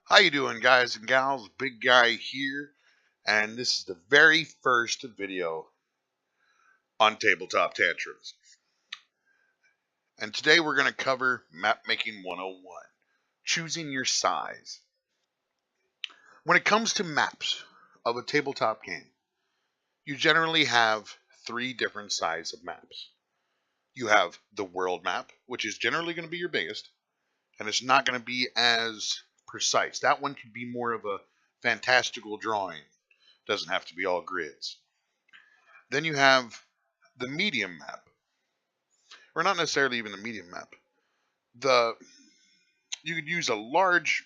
How you doing, guys and gals? Big Guy here, and this is the very first video on Tabletop Tantrums. And today we're going to cover Map Making 101, choosing your size. When it comes to maps of a tabletop game, you generally have three different sizes of maps. You have the world map, which is generally going to be your biggest, and it's not going to be as precise. That one can be more of a fantastical drawing. Doesn't have to be all grids. Then you have the medium map, or not necessarily even the medium map. You could use a large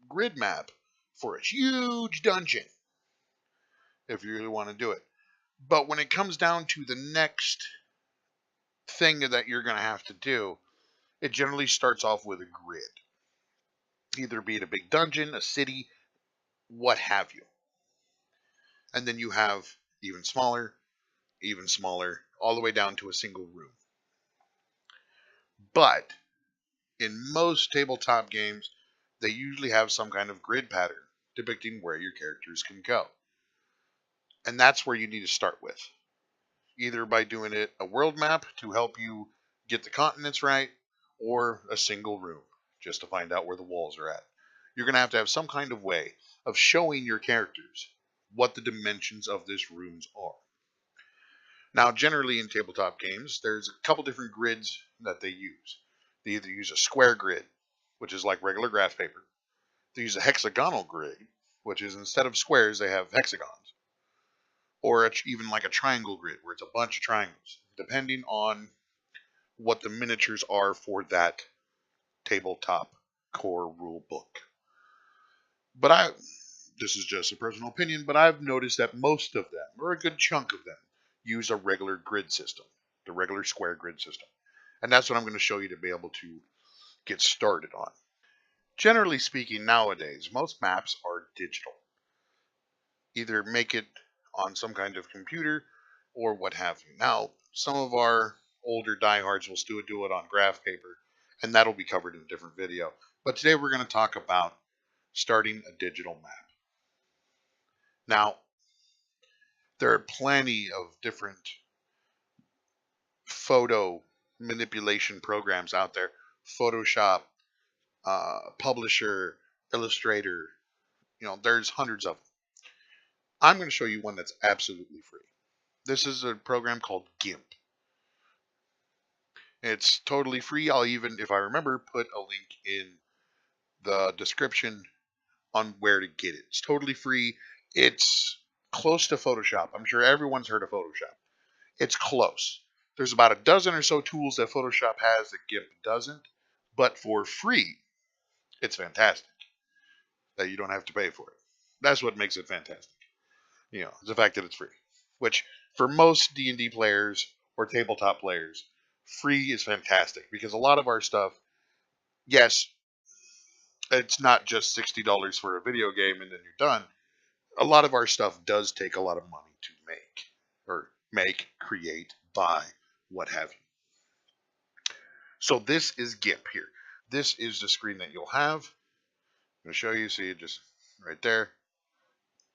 grid map for a huge dungeon if you really want to do it. But when it comes down to the next thing that you're going to have to do, it generally starts off with a grid. Either be it a big dungeon, a city, what have you. And then you have even smaller, all the way down to a single room. But in most tabletop games, they usually have some kind of grid pattern depicting where your characters can go. And that's where you need to start with. Either by doing it a world map to help you get the continents right, or a single room just to find out where the walls are at. You're going to have some kind of way of showing your characters what the dimensions of this rooms are. Now, generally in tabletop games, there's a couple different grids that they use. They either use a square grid, which is like regular graph paper. They use a hexagonal grid, which is instead of squares, they have hexagons. Or even like a triangle grid, where it's a bunch of triangles, depending on what the miniatures are for that tabletop core rule book. But this is just a personal opinion, but I've noticed that most of them, or a good chunk of them, use a regular grid system, the regular square grid system. And that's what I'm going to show you to be able to get started on. Generally speaking, nowadays, most maps are digital. Either make it on some kind of computer or what have you. Now, some of our older diehards will still do it on graph paper, and that'll be covered in a different video. But today we're going to talk about starting a digital map. Now, there are plenty of different photo manipulation programs out there. Photoshop, Publisher, Illustrator, there's hundreds of them. I'm going to show you one that's absolutely free. This is a program called GIMP. It's totally free. I'll even, if I remember, put a link in the description on where to get it. It's totally free. It's close to Photoshop. I'm sure everyone's heard of Photoshop. It's close. There's about a dozen or so tools that Photoshop has that GIMP doesn't, but for free, it's fantastic that you don't have to pay for it. That's what makes it fantastic. The fact that it's free, which for most D&D players or tabletop players, free is fantastic because a lot of our stuff, yes, it's not just $60 for a video game and then you're done. A lot of our stuff does take a lot of money to create, buy, what have you. So this is GIMP here. This is the screen that you'll have. I'm going to show you, see it just right there.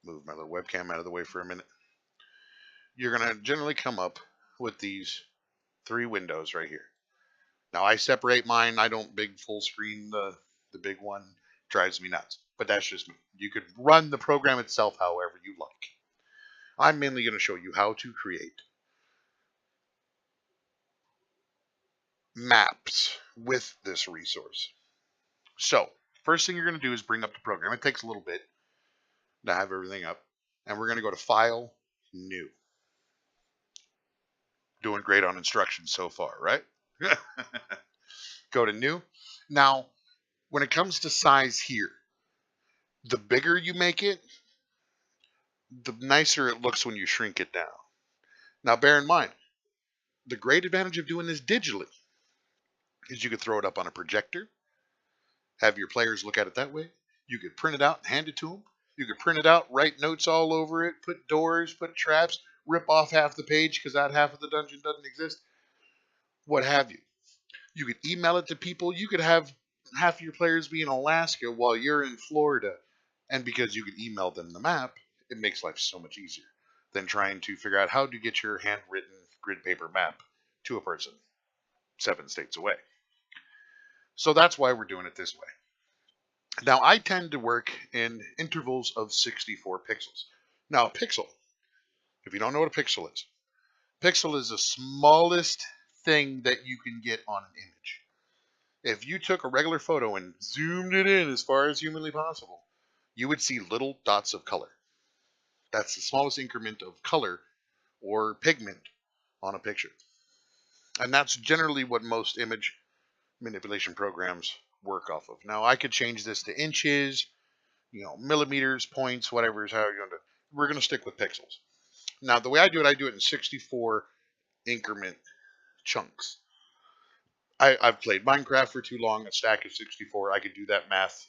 Move my little webcam out of the way for a minute. You're going to generally come up with these three windows right here. Now I separate mine. I don't big full screen the big one. It drives me nuts. But that's just me. You could run the program itself however you like. I'm mainly going to show you how to create maps with this resource. So, first thing you're going to do is bring up the program. It takes a little bit to have everything up. And we're going to go to File, New. Doing great on instructions so far, right? Go to New. Now, when it comes to size here, the bigger you make it, the nicer it looks when you shrink it down. Now, bear in mind, the great advantage of doing this digitally is you could throw it up on a projector, have your players look at it that way. You could print it out and hand it to them. You could print it out, write notes all over it, put doors, put traps, rip off half the page because that half of the dungeon doesn't exist, what have you. You could email it to people. You could have half your players be in Alaska while you're in Florida. And because you can email them the map, it makes life so much easier than trying to figure out how to get your handwritten grid paper map to a person 7 states away. So that's why we're doing it this way. Now, I tend to work in intervals of 64 pixels. Now, a pixel, if you don't know what a pixel is the smallest thing that you can get on an image. If you took a regular photo and zoomed it in as far as humanly possible, you would see little dots of color. That's the smallest increment of color or pigment on a picture. And that's generally what most image manipulation programs work off of. Now, I could change this to inches, millimeters, points, whatever is how you're going to. We're going to stick with pixels. Now, the way I do it in 64 increment chunks. I've played Minecraft for too long. A stack of 64. I could do that math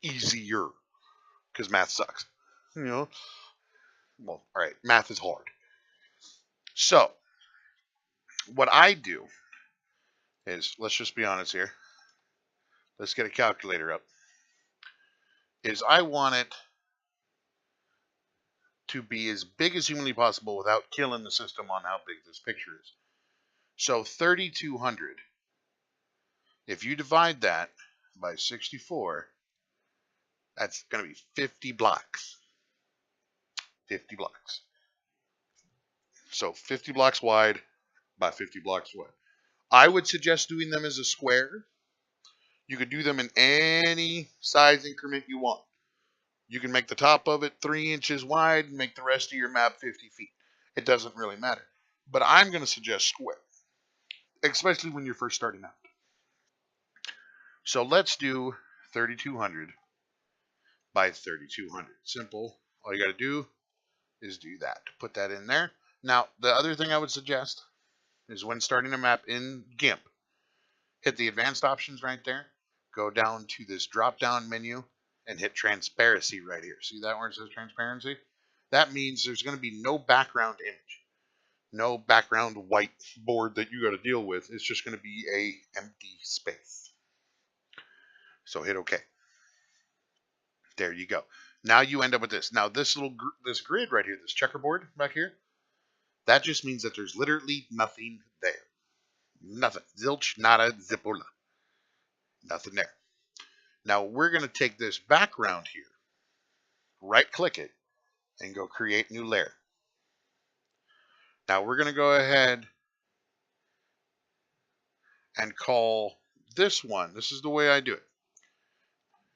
easier because math sucks. Well, all right, math is hard. So, what I do is, let's just be honest here. Let's get a calculator up. Is I want it to be as big as humanly possible without killing the system on how big this picture is. So 3,200, if you divide that by 64, that's going to be 50 blocks. 50 blocks. So 50 blocks wide by 50 blocks wide. I would suggest doing them as a square. You could do them in any size increment you want. You can make the top of it 3 inches wide and make the rest of your map 50 feet. It doesn't really matter. But I'm going to suggest square, especially when you're first starting out. So let's do 3,200 by 3,200. Simple. All you got to do is do that. Put that in there. Now, the other thing I would suggest is when starting a map in GIMP, hit the advanced options right there. Go down to this drop-down menu and hit transparency right here. See that where it says transparency? That means there's going to be no background image. No background white board that you got to deal with. It's just going to be a empty space. So hit OK. There you go. Now you end up with this. Now this this grid right here, this checkerboard back here, that just means that there's literally nothing there. Nothing. Zilch, nada, zipola. Nothing there. Now we're going to take this background here, right click it, and go create new layer. Now we're going to go ahead and call this one, this is the way I do it,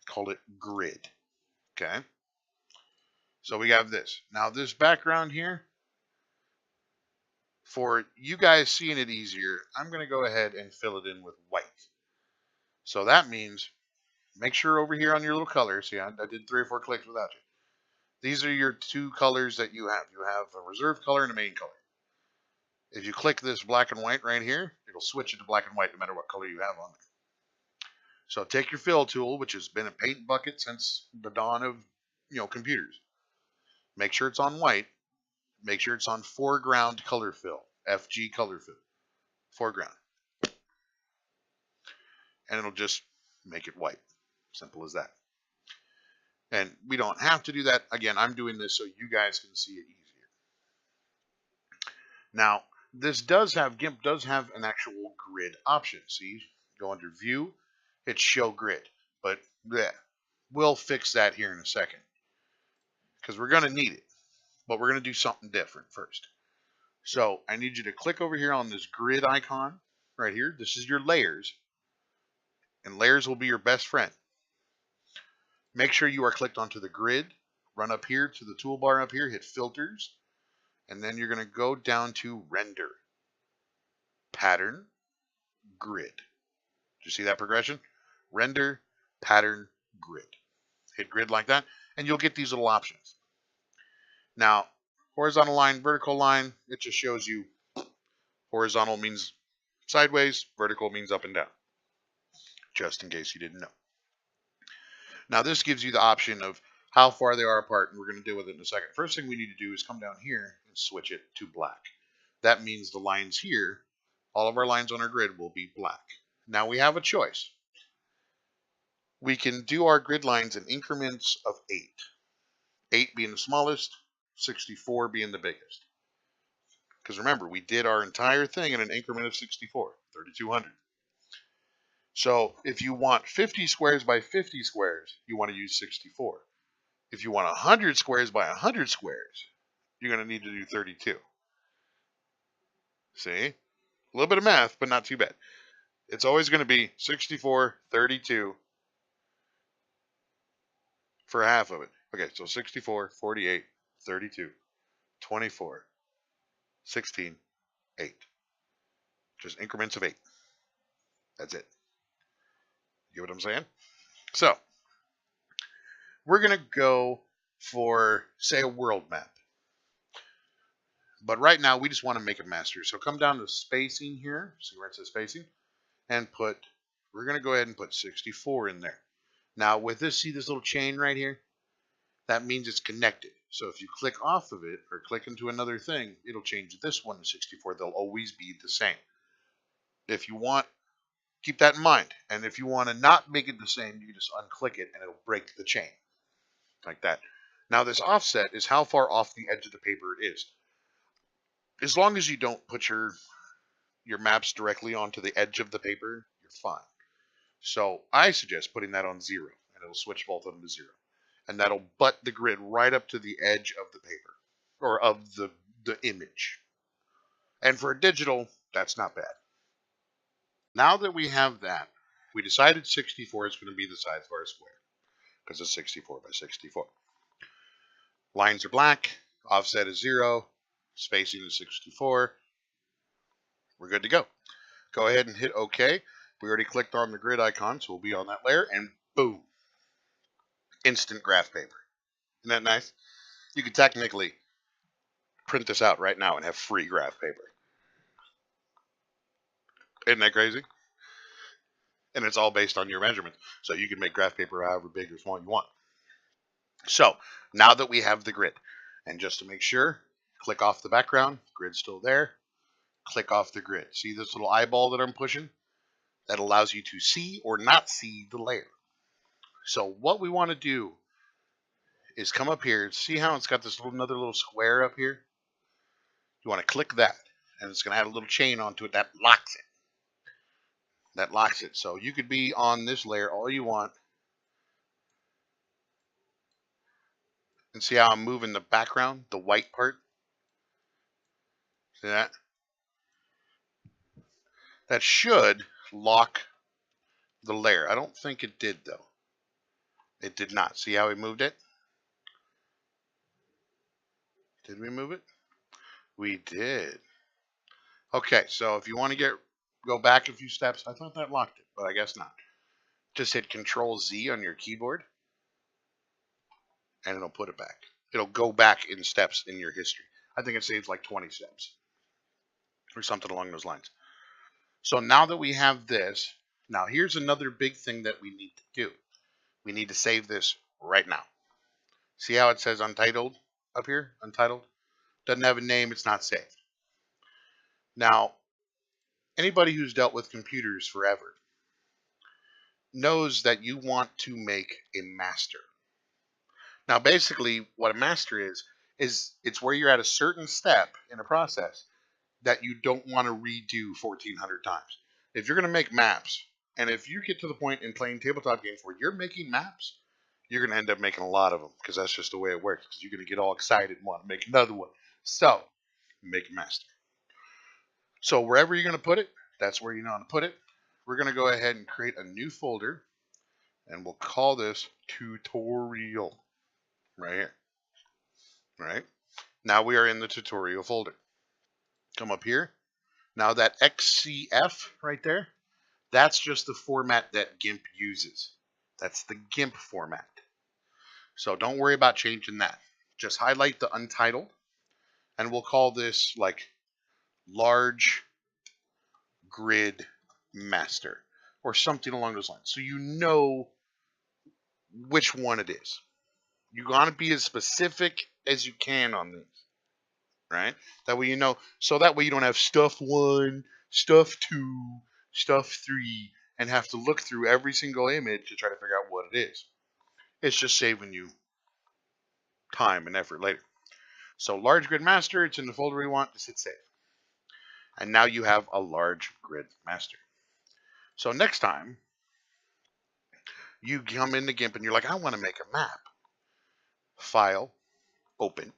call it grid. Okay. So we have this. Now this background here, for you guys seeing it easier, I'm going to go ahead and fill it in with white. So that means, make sure over here on your little color, see I did 3 or 4 clicks without you. These are your 2 colors that you have. You have a reserve color and a main color. If you click this black and white right here, it'll switch it to black and white no matter what color you have on there. So take your fill tool, which has been a paint bucket since the dawn of computers. Make sure it's on white. Make sure it's on foreground color fill, FG color fill, foreground. And it'll just make it white. Simple as that. And we don't have to do that. Again, I'm doing this so you guys can see it easier. Now, GIMP does have an actual grid option. See, go under view, hit show grid. But yeah, we'll fix that here in a second because we're going to need it. But we're going to do something different first. So I need you to click over here on this grid icon right here. This is your layers. And layers will be your best friend. Make sure you are clicked onto the grid. Run up here to the toolbar up here. Hit filters. And then you're going to go down to render. Pattern. Grid. Did you see that progression? Render. Pattern. Grid. Hit grid like that. And you'll get these little options. Now, horizontal line, vertical line, it just shows you horizontal means sideways, vertical means up and down. Just in case you didn't know. Now, this gives you the option of how far they are apart, and we're going to deal with it in a second. First thing we need to do is come down here and switch it to black. That means the lines here, all of our lines on our grid will be black. Now, we have a choice. we can do our grid lines in increments of 8. 8 being the smallest, 64 being the biggest. Because remember, we did our entire thing in an increment of 64, 3,200. So if you want 50 squares by 50 squares, you want to use 64. If you want 100 squares by 100 squares, you're going to need to do 32. See? A little bit of math, but not too bad. It's always going to be 64, 32 for half of it. Okay, so 64, 48, 32, 24, 16, 8. Just increments of 8. That's it. You get what I'm saying? So, we're going to go for, say, a world map. But right now, we just want to make a master. So come down to spacing here. See where it says spacing? And we're going to go ahead and put 64 in there. Now, with this, see this little chain right here? That means it's connected. So if you click off of it or click into another thing, it'll change this one to 64. They'll always be the same. If you want, keep that in mind. And if you want to not make it the same, you just unclick it and it'll break the chain. Like that. Now this offset is how far off the edge of the paper it is. As long as you don't put your maps directly onto the edge of the paper, you're fine. So I suggest putting that on 0, and it'll switch both of them to 0. And that'll butt the grid right up to the edge of the paper, or of the image. And for a digital, that's not bad. Now that we have that, we decided 64 is going to be the size of our square, because it's 64 by 64. Lines are black, offset is 0, spacing is 64. We're good to go. Go ahead and hit OK. We already clicked on the grid icon, so we'll be on that layer, and boom. Instant graph paper. Isn't that nice? You could technically print this out right now and have free graph paper. Isn't that crazy? And it's all based on your measurements. So you can make graph paper however big or small you want. So now that we have the grid, and just to make sure, click off the background, grid's still there, click off the grid. See this little eyeball that I'm pushing? That allows you to see or not see the layer. So what we want to do is come up here. See how it's got this another little square up here? You want to click that, and it's going to add a little chain onto it that locks it. That locks it. So you could be on this layer all you want. And see how I'm moving the background, the white part? See that? That should lock the layer. I don't think it did, though. It did not. See how we moved it? Did we move it? We did. Okay, so if you want to go back a few steps, I thought that locked it, but I guess not. Just hit Control-Z on your keyboard, and it'll put it back. It'll go back in steps in your history. I think it saves like 20 steps or something along those lines. So now that we have this, now here's another big thing that we need to do. We need to save this right now. See how it says Untitled up here? Untitled. Doesn't have a name. It's not saved. Now, anybody who's dealt with computers forever knows that you want to make a master. Now, basically, what a master is it's where you're at a certain step in a process that you don't want to redo 1,400 times. If you're going to make maps, and if you get to the point in playing tabletop games where you're making maps, you're going to end up making a lot of them, because that's just the way it works, because you're going to get all excited and want to make another one. So, make a master. So, wherever you're going to put it, that's where you know how to put it. We're going to go ahead and create a new folder, and we'll call this tutorial right here. Right? Now we are in the tutorial folder. Come up here. Now that XCF right there, that's just the format that GIMP uses. That's the GIMP format. So don't worry about changing that. Just highlight the untitled, and we'll call this like large grid master or something along those lines. So you know which one it is. You want to be as specific as you can on these, right? That way you know. So that way you don't have stuff 1, stuff 2, stuff 3, and have to look through every single image to try to figure out what it is. It's just saving you time and effort later. So large grid master, it's in the folder we want, just hit save. And now you have a large grid master. So next time you come into GIMP and you're like, I want to make a map. File, open.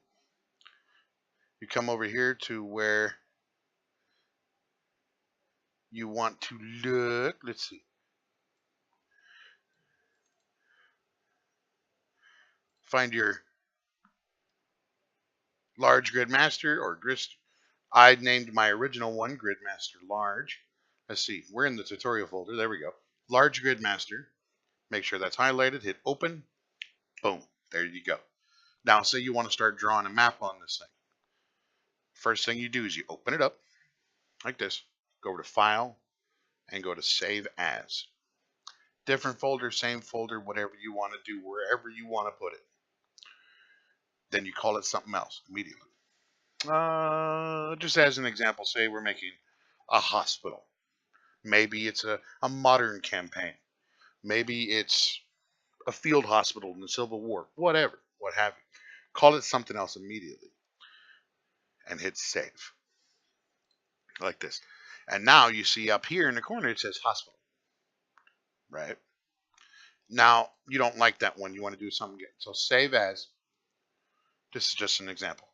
You come over here to where you want to look. Let's see. Find your large grid master or grist. I named my original one grid master large. Let's see. We're in the tutorial folder. There we go. Large grid master. Make sure that's highlighted. Hit open. Boom. There you go. Now, say you want to start drawing a map on this thing. First thing you do is you open it up like this. Go over to File and go to Save As. Different folder, same folder, whatever you want to do, wherever you want to put it. Then you call it something else immediately. Just as an example, say we're making a hospital. Maybe it's a modern campaign. Maybe it's a field hospital in the Civil War. Whatever, what have you. Call it something else immediately. And hit save. Like this. And now you see up here in the corner it says hospital. Right? Now, you don't like that one. You want to do something good. So save as. This is just an example.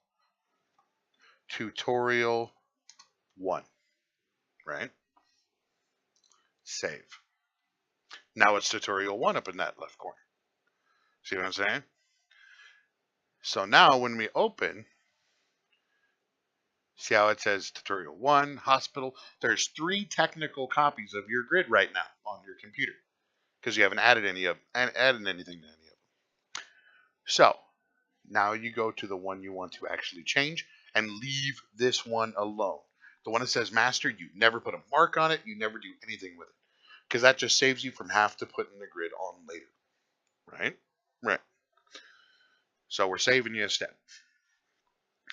Tutorial 1. Right? Save. Now it's tutorial 1 up in that left corner. See what I'm saying? So now when we open, see how it says tutorial 1, hospital. There's 3 technical copies of your grid right now on your computer because you haven't added anything to any of them. So now you go to the one you want to actually change and leave this one alone. The one that says master, you never put a mark on it. You never do anything with it because that just saves you from having to put in the grid on later. Right? Right. So we're saving you a step.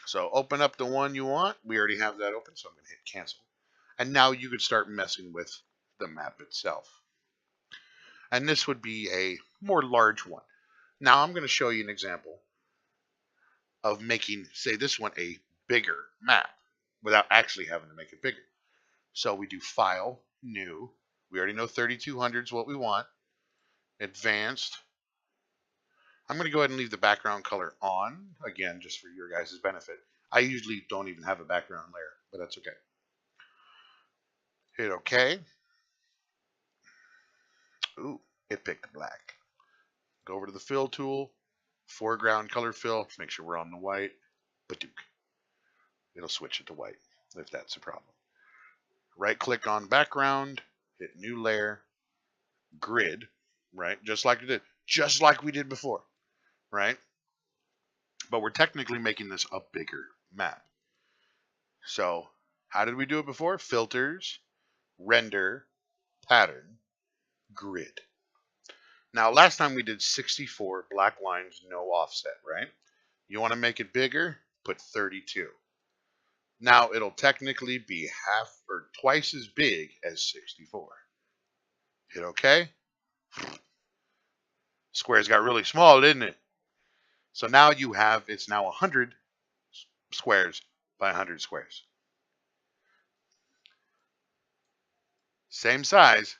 So open up the one you want. We already have that open, so I'm going to hit cancel. And now you could start messing with the map itself. And this would be a more large one. Now I'm going to show you an example of making, say, this one a bigger map without actually having to make it bigger. So we do File, New. We already know 3200 is what we want. Advanced. I'm going to go ahead and leave the background color on, again, just for your guys' benefit. I usually don't even have a background layer, but that's okay. Hit OK. Ooh, it picked black. Go over to the Fill tool, foreground color fill, make sure we're on the white. Badook. It'll switch it to white if that's a problem. Right click on background, hit new layer, grid, right? Just like we did before, right? But we're technically making this a bigger map. So how did we do it before? Filters, render, pattern, grid. Now last time we did 64 black lines, no offset, right? You want to make it bigger? Put 32. Now it'll technically be half or twice as big as 64. Hit OK. Squares got really small, didn't it? So now you have, it's now 100 squares by 100 squares. Same size,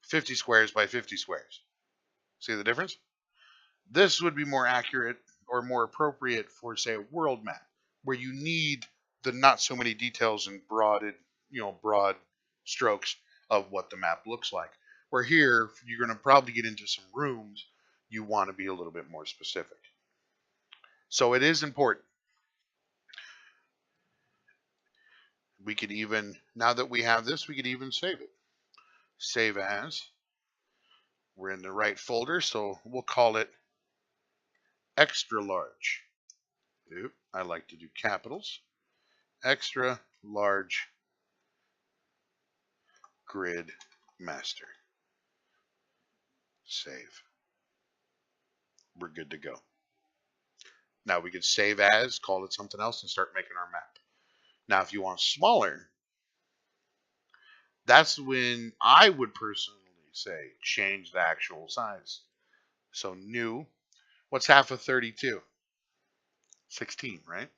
50 squares by 50 squares. See the difference? This would be more accurate or more appropriate for, say, a world map, where you need the not so many details and broad strokes of what the map looks like. Where here, you're going to probably get into some rooms, you want to be a little bit more specific. So it is important. We could even, now that we have this, we could even save it. Save as. We're in the right folder, so we'll call it extra large. Oop, I like to do capitals. Extra large grid master. Save. We're good to go. Now we could save as, call it something else, and start making our map. Now if you want smaller, That's when I would personally say change the actual size. So new, what's half of 32? 16, right?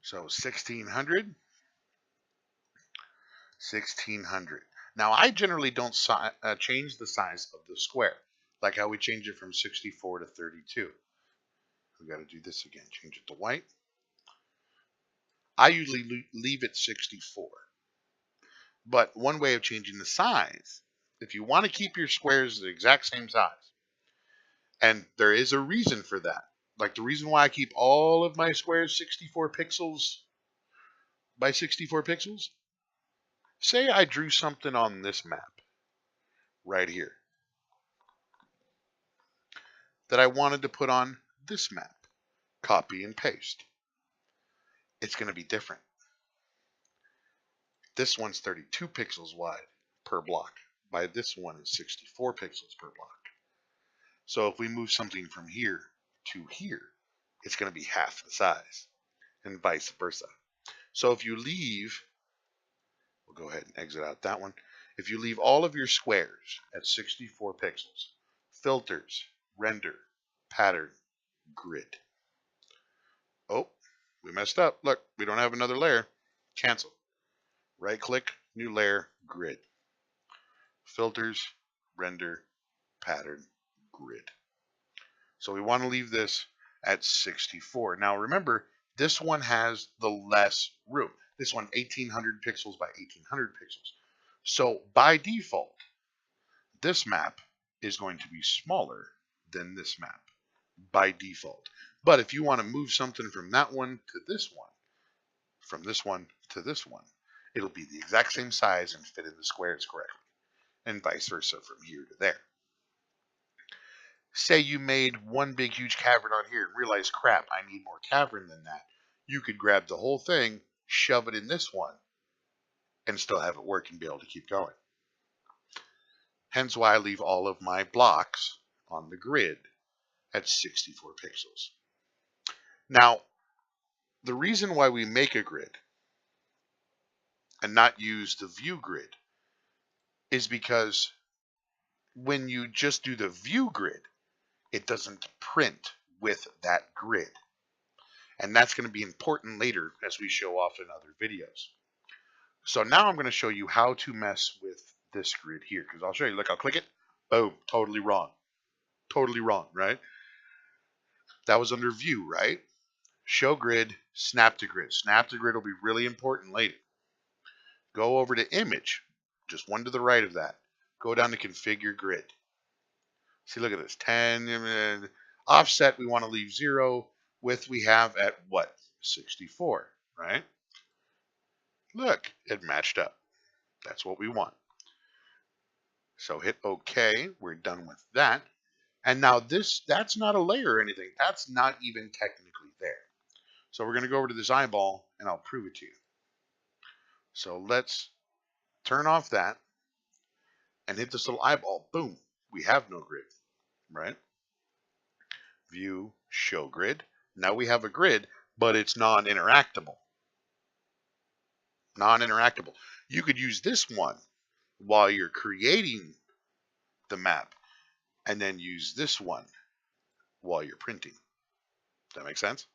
So 1600, 1600. Now I generally don't change the size of the square, like how we change it from 64 to 32. We got to do this again. Change it to white. I usually leave it 64. But one way of changing the size, if you want to keep your squares the exact same size, and there is a reason for that. Like the reason why I keep all of my squares 64 pixels by 64 pixels. Say I drew something on this map right here that I wanted to put on this map. Copy and paste. It's going to be different. This one's 32 pixels wide per block. By this one is 64 pixels per block. So if we move something from here to here, it's going to be half the size, and vice versa. So if you leave, we'll go ahead and exit out that one. If you leave all of your squares at 64 pixels, filters, render, pattern, grid. Oh, we messed up. Look, we don't have another layer. Cancel. Right click, new layer, grid. Filters, render, pattern, grid. So we want to leave this at 64. Now remember, this one has the less room. This one 1800 pixels by 1800 pixels. So by default, this map is going to be smaller than this map by default. But if you want to move something from that one to this one, from this one to this one, it'll be the exact same size and fit in the squares correctly, and vice versa from here to there. Say you made one big huge cavern on here and realized, crap, I need more cavern than that. You could grab the whole thing, shove it in this one, and still have it work and be able to keep going. Hence why I leave all of my blocks on the grid at 64 pixels. Now, the reason why we make a grid and not use the view grid is because when you just do the view grid, it doesn't print with that grid. And that's going to be important later as we show off in other videos. So now I'm going to show you how to mess with this grid here, because I'll show you. Look, I'll click it. Boom, totally wrong. Totally wrong, right? That was under view, right? Show grid, snap to grid. Snap to grid will be really important later. Go over to image, just one to the right of that. Go down to configure grid. See, look at this, 10, offset we want to leave 0, width we have at what? 64, right? Look, it matched up. That's what we want. So hit OK, we're done with that. And now that's not a layer or anything. That's not even technically there. So we're going to go over to this eyeball and I'll prove it to you. So let's turn off that and hit this little eyeball. Boom, we have no grid, right? View, show grid. Now we have a grid, but it's non-interactable. Non-interactable. You could use this one while you're creating the map and then use this one while you're printing. Does that make sense?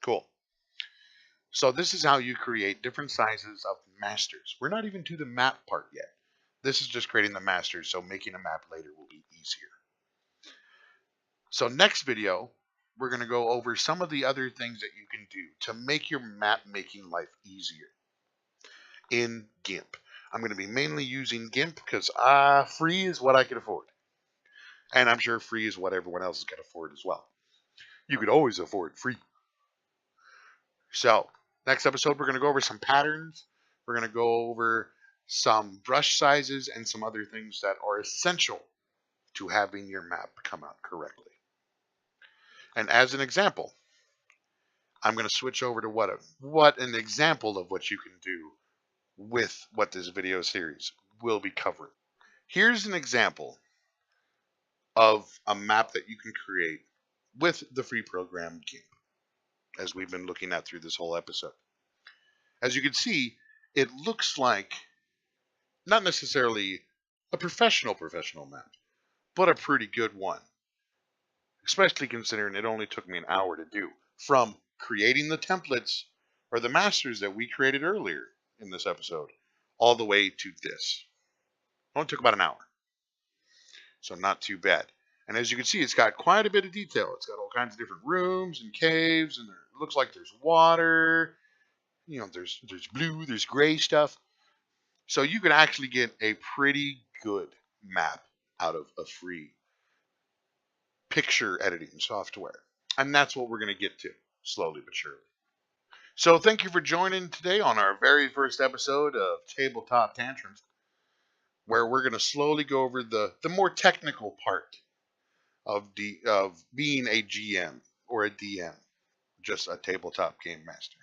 Cool. So this is how you create different sizes of masters. We're not even to the map part yet. This is just creating the masters, so making a map later will be easier. So next video, we're going to go over some of the other things that you can do to make your map making life easier in GIMP. I'm going to be mainly using GIMP because free is what I can afford. And I'm sure free is what everyone else can afford as well. You could always afford free. So next episode, we're going to go over some patterns. We're going to go over some brush sizes and some other things that are essential to having your map come out correctly. And as an example, I'm going to switch over to what an example of what you can do with what this video series will be covering. Here's an example of a map that you can create with the free program GIMP, as we've been looking at through this whole episode. As you can see, it looks like not necessarily a professional map, but a pretty good one, especially considering it only took me an hour to do, from creating the templates or the masters that we created earlier in this episode, all the way to this. It only took about an hour, so not too bad. And as you can see, it's got quite a bit of detail. It's got all kinds of different rooms and caves, and it looks like there's water. You know, there's blue, there's gray stuff. So you can actually get a pretty good map out of a free picture editing software. And that's what we're going to get to slowly but surely. So thank you for joining today on our very first episode of Tabletop Tantrums, where we're going to slowly go over the more technical part of being a GM or a DM, just a tabletop game master.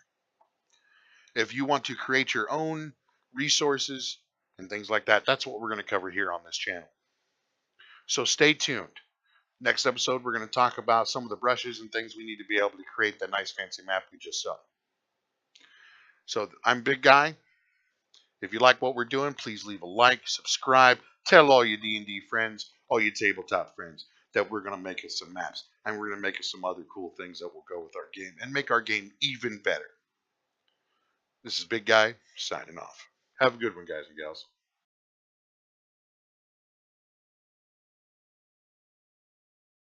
If you want to create your own resources and things like that, that's what we're going to cover here on this channel. So stay tuned. Next episode, we're going to talk about some of the brushes and things we need to be able to create that nice fancy map we just saw. So I'm Big Guy. If you like what we're doing, please leave a like, subscribe, tell all your D&D friends, all your tabletop friends, that we're going to make us some maps, and we're going to make us some other cool things that will go with our game and make our game even better. This is Big Guy signing off. Have a good one, guys and gals.